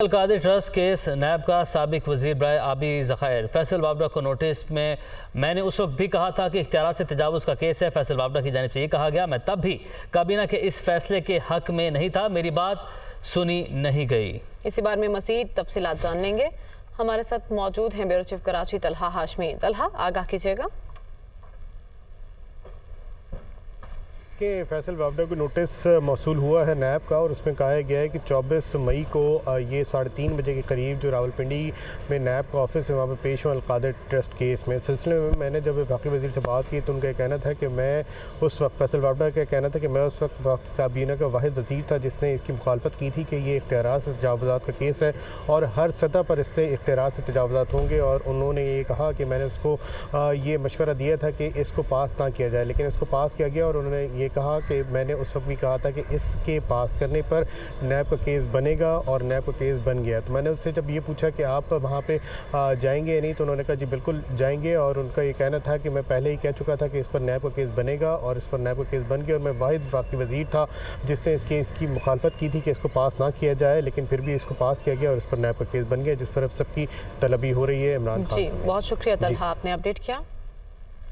Al-Qadir trust case नैब का साबिक वजीर बराए आबी ज़खायर फैसल वाबरा को नोटिस में मैंने उस वक्त भी कहा था कि इख्तियारात से तजावुज़ का केस है। फैसल वाबरा की जानिब से ये कहा गया, मैं तब भी काबीना के इस फैसले के हक में नहीं था, मेरी बात सुनी नहीं गई। इसी बारे में मज़ीद तफसीलात जान लेंगे। हमारे साथ मौजूद हैं ब्यूरो चीफ कराची तलहा हाशमी। तलहा, आगाह कीजिएगा कि फैसल वाबरा को नोटिस मौसूल हुआ है नैब का और उसमें कहा गया है कि 24 मई को ये 3:30 बजे के करीब जो रावलपिंडी में नैब का ऑफिस है वहाँ पर पेश हुआ अलकादिर ट्रस्ट केस में। इस सिलसिले में मैंने जब वफाकी वज़ीर से बात की तो उनका कहना था कि मैं उस वक्त फैसल वाबरा का कहना था कि मैं उस वक्त वफाकी काबीना का वाहिद वज़ीर था जिसने इसकी मुखालफत की थी कि ये इख्तियारात से तजावुज़ात का केस है और हर सतह पर इससे इख्तियारात से तजावुज़ात होंगे। और उन्होंने ये कहा कि मैंने उसको ये मशवरा दिया था कि इसको पास ना किया जाए, लेकिन इसको पास किया गया। और उन्होंने ये कहा कि मैंने उस वक्त भी कहा था कि इसके पास करने पर नैब का केस बनेगा और नैब का केस बन गया। तो मैंने उससे जब ये पूछा कि आप वहाँ पे जाएंगे या नहीं, तो उन्होंने कहा जी बिल्कुल जाएंगे। और उनका ये कहना था कि मैं पहले ही कह चुका था कि इस पर नैब का केस बनेगा और इस पर नैब का केस बन गया। और मैं वाहिद वफाकी वज़ीर था जिसने इस केस की मुखालफत की थी कि इसको पास ना किया जाए, लेकिन फिर भी इसको पास किया गया और इस पर नैब का केस बन गया, जिस पर अब सबकी तलबी हो रही है। इमरान खान जी, बहुत शुक्रिया तलहा, आपने अपडेट किया।